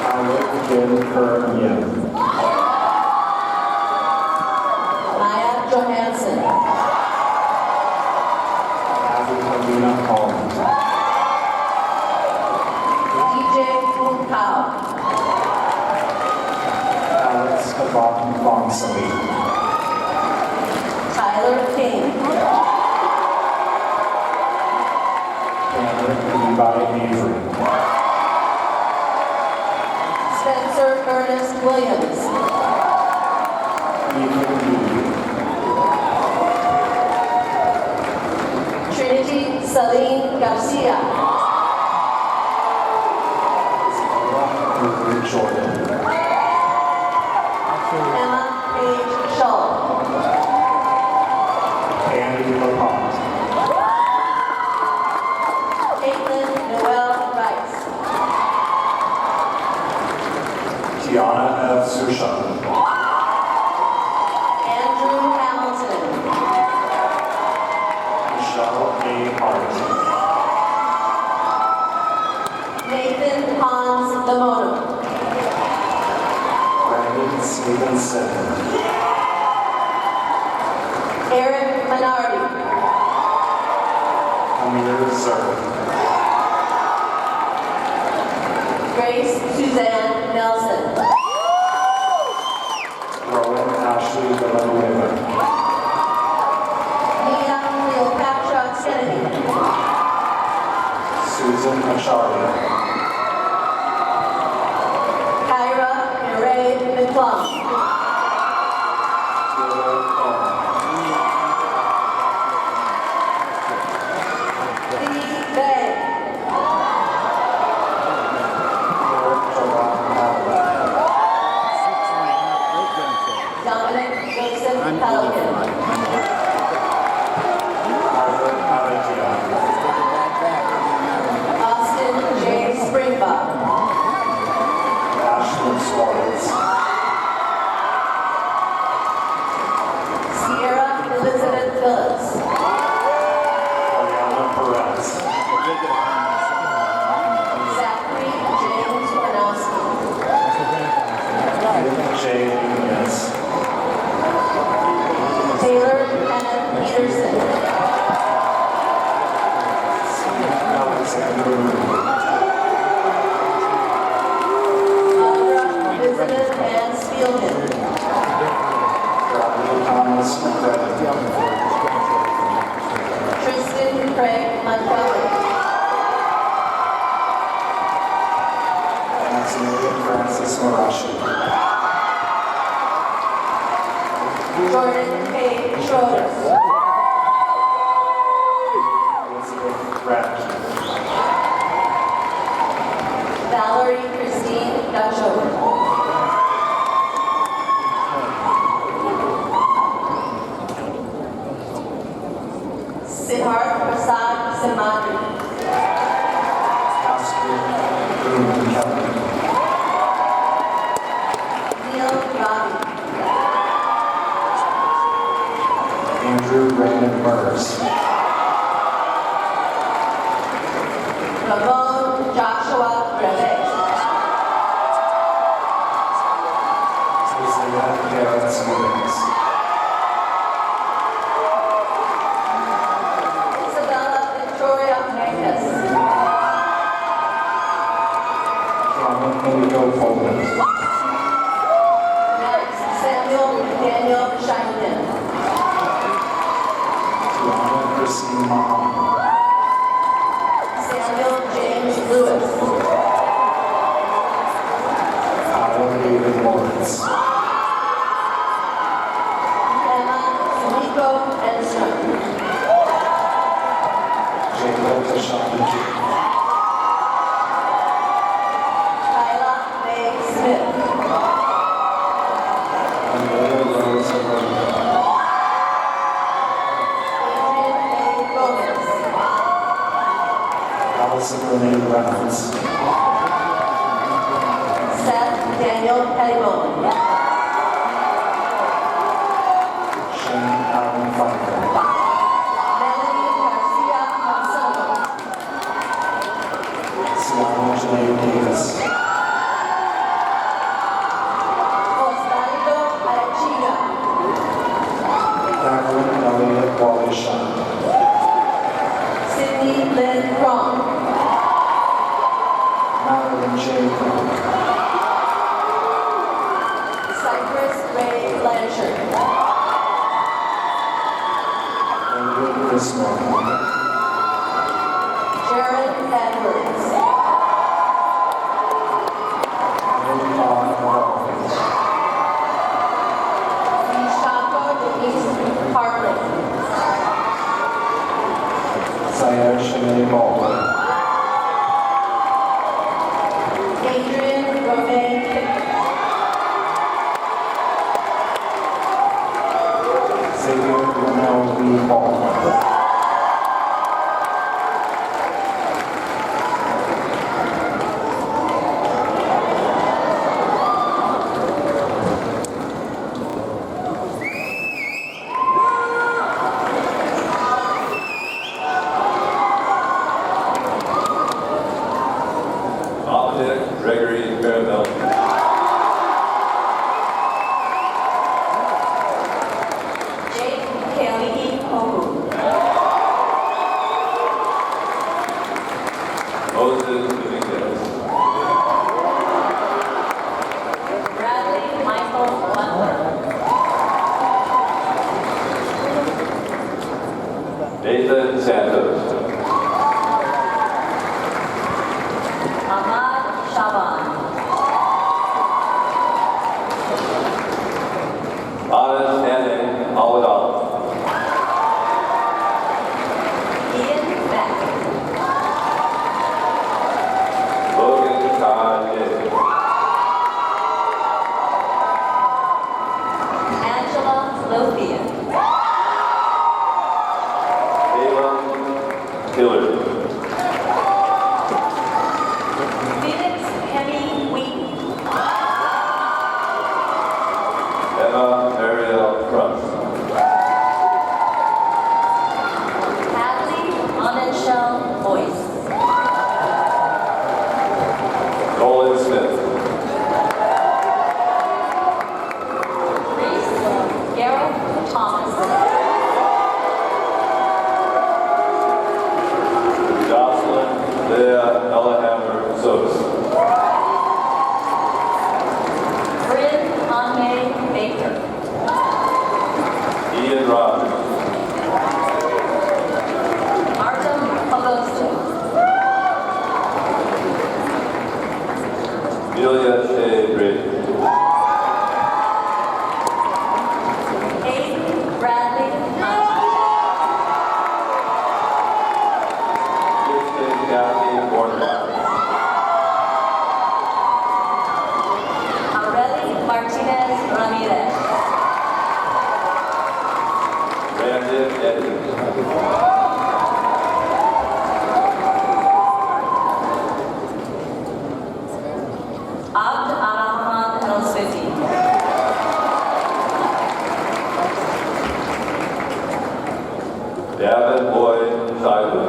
Howard Jim Kerr Yin. Maya Johansson. Avitalina Collins. DJ Kung Kao. Alex Kabak Fongsali. Tyler King. Cameron Levi Avery. Spencer Ernest Williams. Ethan Lee. Trinity Celine Garcia. Gregory Jordan. Emma Page Shull. Wilson. Eric Minardi. Amir Zerb. Grace Suzanne Nelson. Rowan Ashley Villanueva. Mia Cleopatra Kennedy. Susan Acharya. Kyra Mireille McClung. Taylor Cohen. Lee Bay. Eric Jovan Pavlik. Dominic Joseph Pelican. Margaret Aragia. Austin J. Springbuck. Ashley Suarez. Sierra Elizabeth Phillips. Ariana Perez. Zachary James Warnowski. Jay Nunez. Taylor Kenneth Peterson. Alexander Moody. Elizabeth Ann Spielman. Bradley Thomas McGregor. Tristan Craig Montgomery. Maximilian Francis Marashi. Jordan K. Schroeder. Elizabeth Radke. Valerie Christine Dutchover. Siddharth Prasad Simandri. Oscar Boone Kelly. Neil Ravi. Andrew Raymond Murs. Ramon Joshua Greve. Isaiah Garrett Smithers. Isabella Victoria Mangus. Cameron Indigo Poland. Max Samuel Daniel Shineton. Tiana Christine Muhammad. Samuel James Lewis. Kyle David Lawrence. Emma Sumiko Enstrom. Jacob Tashabi. Kyla May Smith. Amelia Rose Arroyo. Adrian A. Gomez. Allison Renee Reynolds. Seth Daniel Pettibone. Shane Allen Pfeiffer. Melanie Garcia Monsanto. Sienna Janae Davis. Osvaldo Arechiga. Evelyn Elliott Wally-Shaw. Sydney Lynn Cron. Madeline J. Brown. Cypress Ray Blanchard. Edward Griswold. Jared Edwards. Emily Vaughn Morales. Ishako Denise Hartley. Zaire Shanae Baldwin. Adrian Romaine Pickett. Xavier Linnell Lee Baldwin. Gregory Barabel. Lothian. Ava Hillary. Phoenix Hemi Wheaton. Emma Ariel Crust. Hadley Onenshell Boyce. Nolan Smith. Reese Gareth Thomas. Jocelyn Leah Ellahammer Sos. Bryn Anme Baker. Ian Rogers. Artem Agosto. Amelia Shea Brady. Aiden Bradley Hunt. Kristen Kathy Bornmeyer. Aureli Martinez Ramirez. Brandon Edmonds. Abd Arrahman El Sweeti. Davin Boyd Shaibu.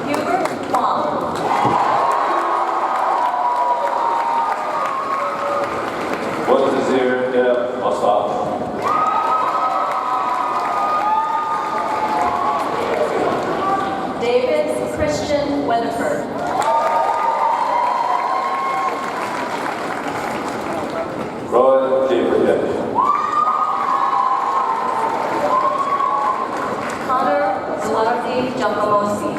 Hubert Wong. Wazir Deb Mustafa. David Christian Weatherford. Roy Chamberlain. Connor Zuardi Giacomosi.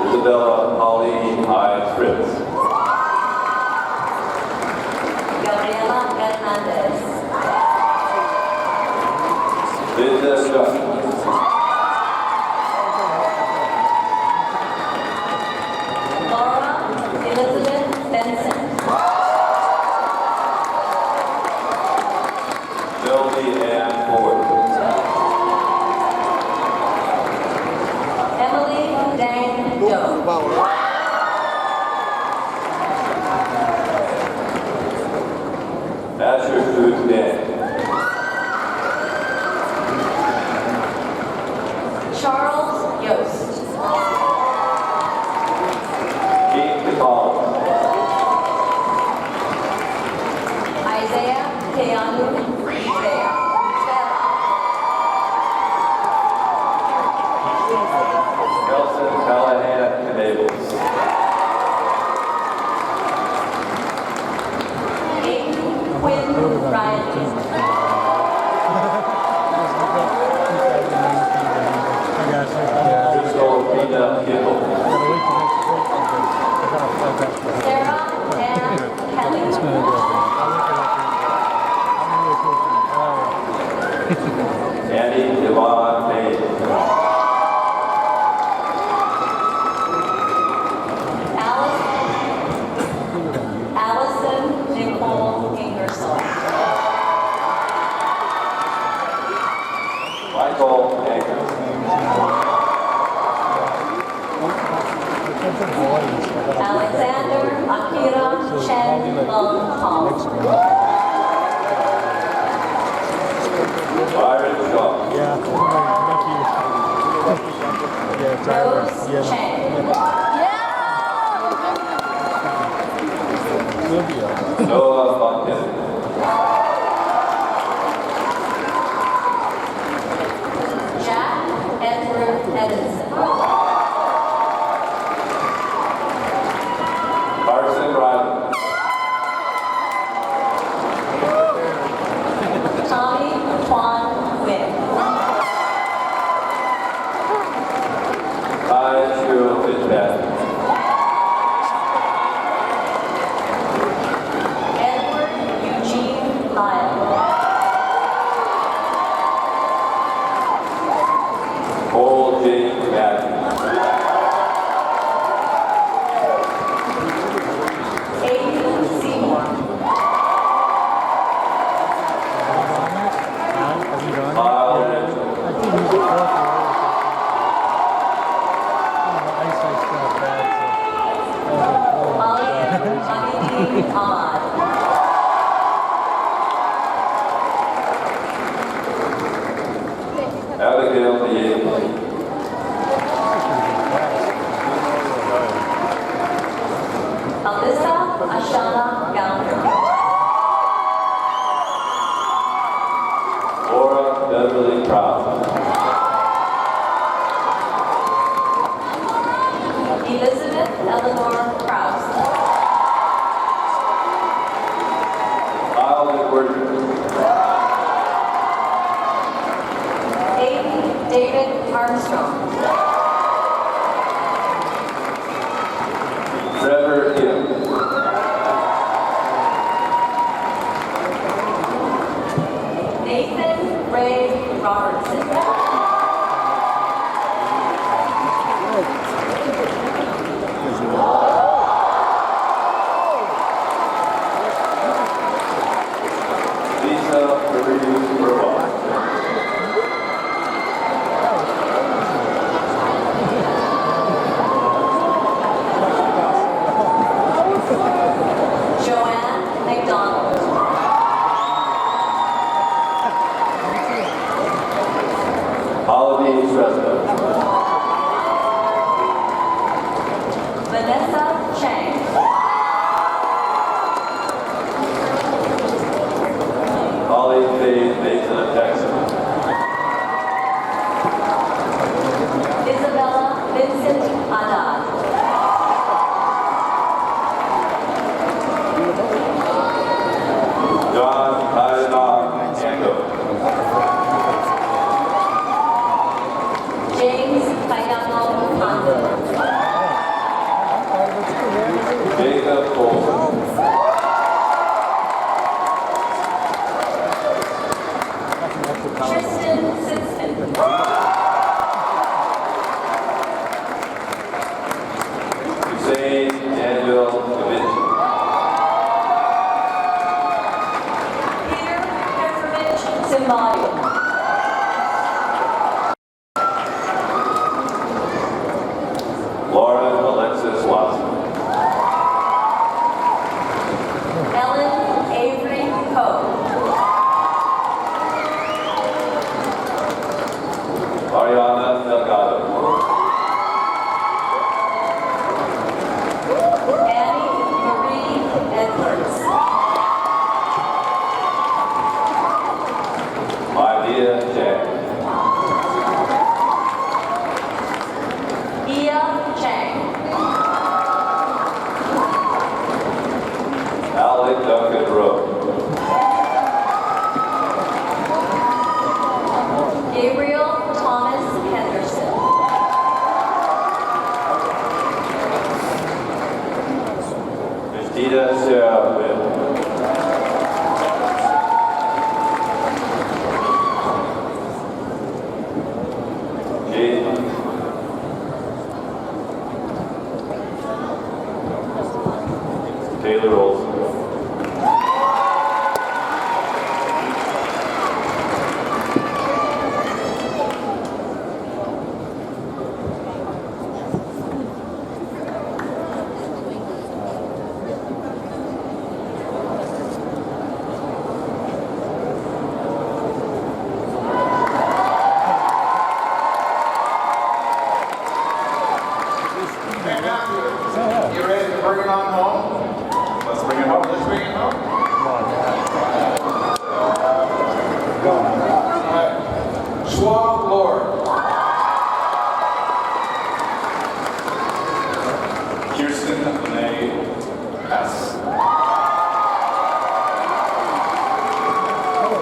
Isabella Holly I. Fritz. Gabriela Hernandez. Linda Scott. Laura Elizabeth Benson. Shelby Ann Ford. Emily Dang Doe. Asher Food Dan. Charles Yost. Keith Collins. Isaiah Keanu Rea. Nelson Callahan Canables. Aiden Quinn Riley. Crystal Pina Kittle. Sarah Ann Kelly. Annie Devon Payne. Allison Nicole Ingersoll. Michael Anchor. Alexander Akira Chen Long Hall. Byron Shaw. Rose Chang. Noah Fontaine. Jack Edward Edison. Carson Riley. Tommy Quan Wynn. Ty Shiro Fitzpatrick. Edward Ahmad. Abigail Diego. Alyssa Ashana Gallagher. Laura Beverly Proud. Elizabeth Eleanor Krause. Lyle Edward. Aiden David Armstrong. Trevor Kim. Nathan Ray Robertson. Lisa Marie Burwell. Joanne McDonald. Holiday Shrestha. Vanessa Chang. Holly Faye Mason Jackson. Isabella Vincent Haddad. John Ayana Yango. James Kayano Kando. Jacob Colson. Tristan Simpson. Hussein Daniel Davinci. Peter Petrovich Zimbali. Lauren Alexis Watson. Ellen Avery Coe. Ariana Delgado. Annie Marie Edwards. Maria Jack. Ia Chang. Alec Duncan Rowe. Gabriel Thomas Henderson. Christina Sarah Wynn. Jaden Taylor Olson. Hey, Matthew, you ready to bring it on home? Let's bring it home. Let's bring it home. All right. Schwab Lord. Kirsten Lene S.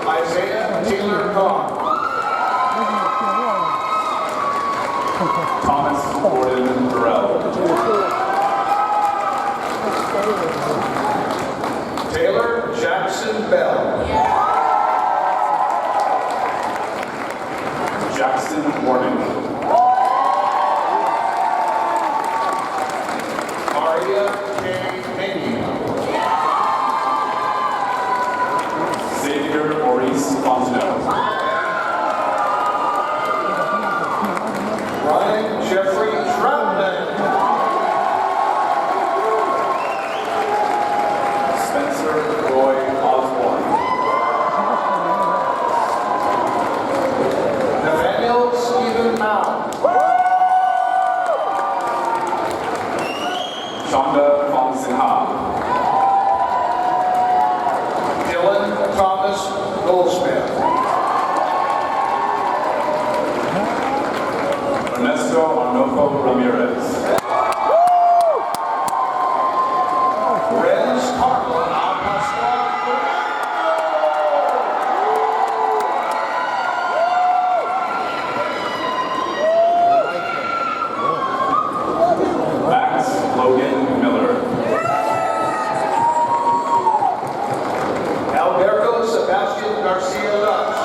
Isaiah Taylor Cohn. Thomas Gordon Burrell. Taylor Jackson Bell. Jackson Warnick. Maria K. Haney. Xavier Maurice Fontenot. Ryan Jeffrey Troutman. Shonda Fong-Sin-Ha. Dylan Thomas Goldsmith. Ernesto Arnolfo Ramirez. Renz Carla Apostol. Max Logan Miller. Alberto Sebastian Garcia Lutz.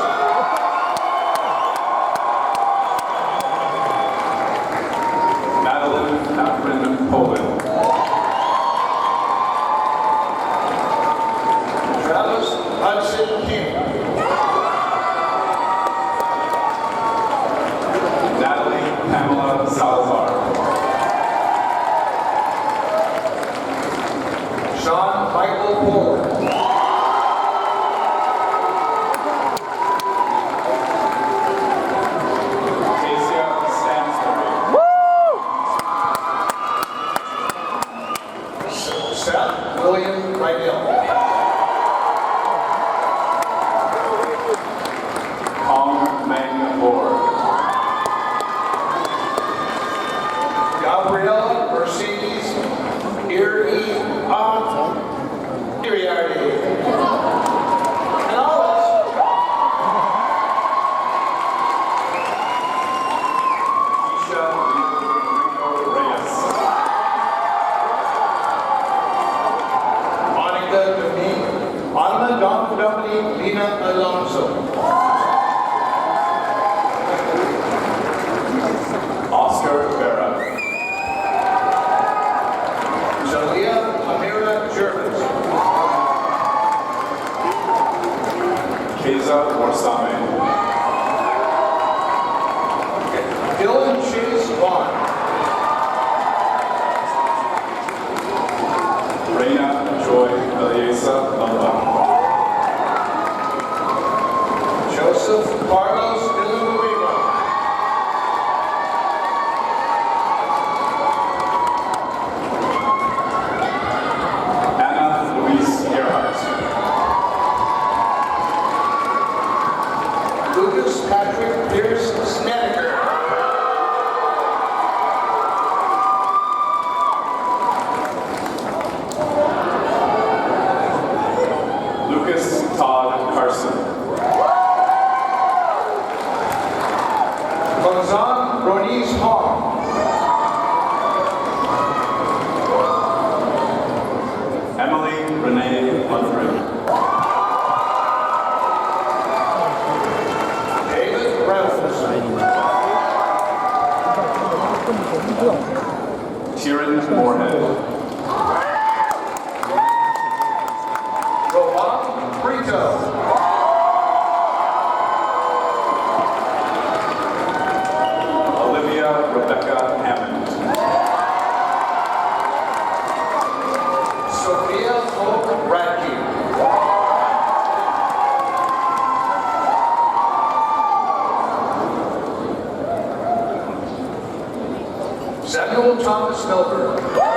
Madeline Catherine Poland. Travis Hudson King. Natalie Pamela Salazar. Sean Michael Poland. Tasia Stansbury. Seth William Rydell. Hong Meng Lord. Gabriella Mercedes Iriarty. And Alice. Isha Rico Reyes. Monica Dominique. Anna Dominique Lina Alonso. Oscar Vera. Jalea Amira Jervis. Keza Warsame. Dylan Chase Vaughn. Reina Joy Eliesa Lumba. Joseph Carlos Villanueva. Anna Louise Gerhardt. Lucas Patrick Pierce Snedeker. Lucas Todd Carson. Gonzan Roniz Hong. Emily Renee Lundgren. David Reynolds. Tyron Moorhead. Rowan Brito. Olivia Rebecca Hammond. Sophia Hope Radke. Samuel Thomas Milberg.